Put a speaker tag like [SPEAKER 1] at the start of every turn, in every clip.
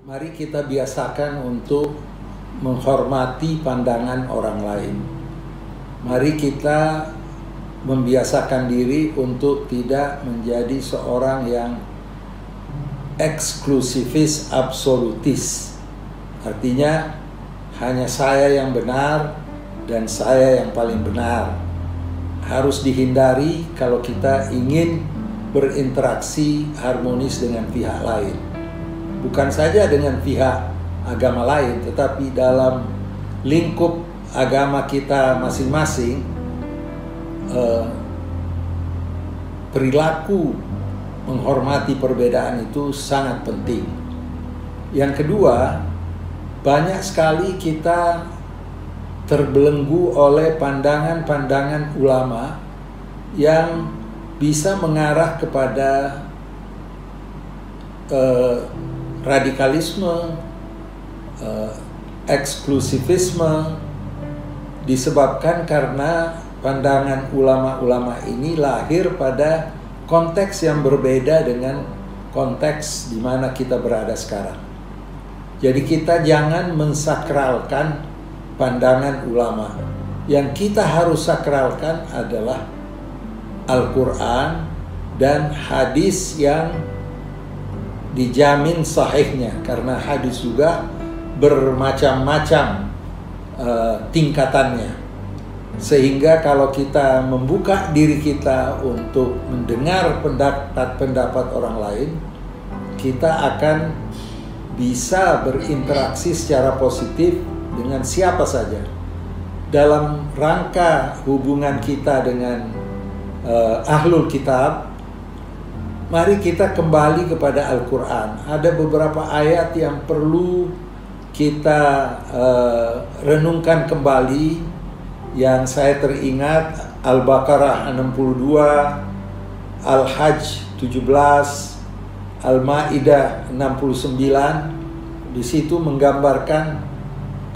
[SPEAKER 1] Mari kita biasakan untuk menghormati pandangan orang lain. Mari kita membiasakan diri untuk tidak menjadi seorang yang eksklusivis absolutis. Artinya hanya saya yang benar dan saya yang paling benar. Harus dihindari kalau kita ingin berinteraksi harmonis dengan pihak lain. Bukan saja dengan pihak agama lain, tetapi dalam lingkup agama kita masing-masing, perilaku menghormati perbedaan itu sangat penting. Yang kedua, banyak sekali kita terbelenggu oleh pandangan-pandangan ulama yang bisa mengarah kepada radikalisme, eksklusivisme, disebabkan karena pandangan ulama-ulama ini lahir pada konteks yang berbeda dengan konteks di mana kita berada sekarang. Jadi kita jangan mensakralkan pandangan ulama. Yang kita harus sakralkan adalah Al-Quran dan hadis yang dijamin sahihnya, karena hadis juga bermacam-macam tingkatannya. Sehingga kalau kita membuka diri kita untuk mendengar pendapat orang lain, kita akan bisa berinteraksi secara positif dengan siapa saja. Dalam rangka hubungan kita dengan ahlul kitab, mari kita kembali kepada Al-Quran. Ada beberapa ayat yang perlu kita renungkan kembali. Yang saya teringat Al-Baqarah 62, Al-Hajj 17, Al-Ma'idah 69. Di situ menggambarkan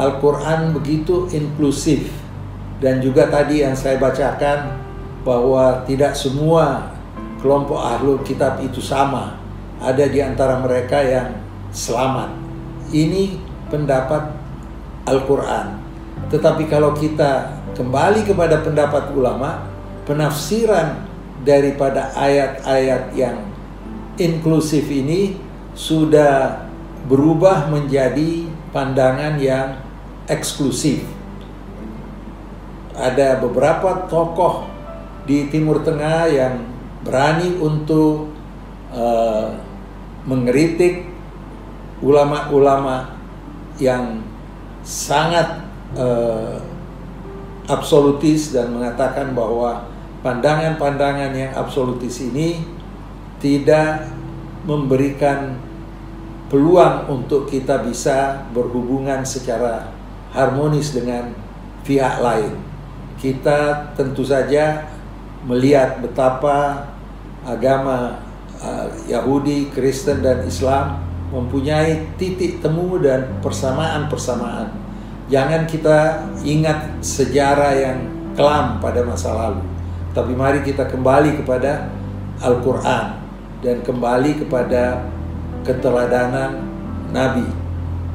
[SPEAKER 1] Al-Quran begitu inklusif. Dan juga tadi yang saya bacakan bahwa tidak semua kelompok ahlul kitab itu sama. Ada di antara mereka yang selamat. Ini pendapat Al-Quran. Tetapi kalau kita kembali kepada pendapat ulama, penafsiran daripada ayat-ayat yang inklusif ini sudah berubah menjadi pandangan yang eksklusif. Ada beberapa tokoh di Timur Tengah yang berani untuk mengkritik ulama-ulama yang sangat absolutis dan mengatakan bahwa pandangan-pandangan yang absolutis ini tidak memberikan peluang untuk kita bisa berhubungan secara harmonis dengan pihak lain. Kita tentu saja melihat betapa agama Yahudi, Kristen, dan Islam mempunyai titik temu dan persamaan-persamaan. Jangan kita ingat sejarah yang kelam pada masa lalu, tapi mari kita kembali kepada Al-Quran dan kembali kepada keteladanan Nabi.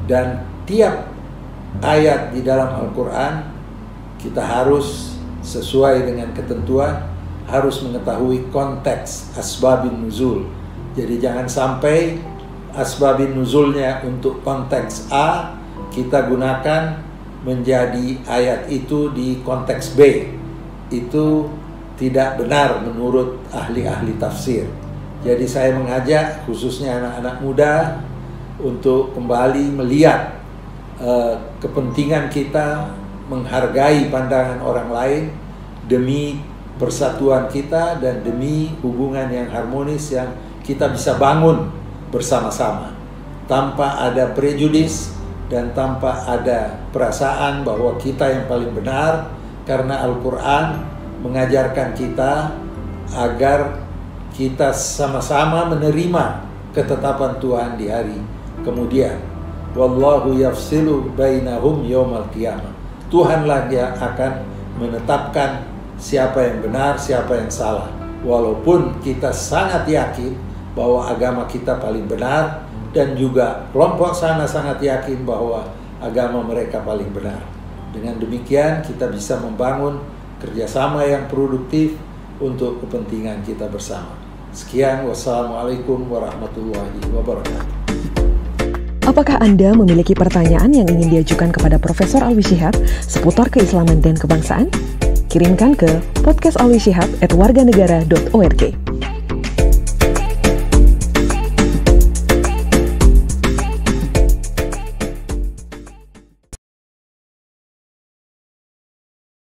[SPEAKER 1] Dan tiap ayat di dalam Al-Quran kita harus sesuai dengan ketentuan, harus mengetahui konteks asbabin nuzul. Jadi jangan sampai asbabin nuzulnya untuk konteks A kita gunakan menjadi ayat itu di konteks B. Itu tidak benar menurut ahli-ahli tafsir. Jadi saya mengajak khususnya anak-anak muda untuk kembali melihat kepentingan kita menghargai pandangan orang lain demi persatuan kita dan demi hubungan yang harmonis yang kita bisa bangun bersama-sama tanpa ada prejudis dan tanpa ada perasaan bahwa kita yang paling benar, karena Al-Quran mengajarkan kita agar kita sama-sama menerima ketetapan Tuhan di hari kemudian. Wallahu yafsilu bainahum yaumal qiyamah. Tuhanlah yang akan menetapkan siapa yang benar, siapa yang salah. Walaupun kita sangat yakin bahwa agama kita paling benar, dan juga kelompok sana sangat yakin bahwa agama mereka paling benar. Dengan demikian kita bisa membangun kerjasama yang produktif untuk kepentingan kita bersama. Sekian, wassalamualaikum warahmatullahi wabarakatuh.
[SPEAKER 2] Apakah Anda memiliki pertanyaan yang ingin diajukan kepada Profesor Alwi Shihab seputar keislaman dan kebangsaan? Kirimkan ke podcastalwishihab@warganegara.org.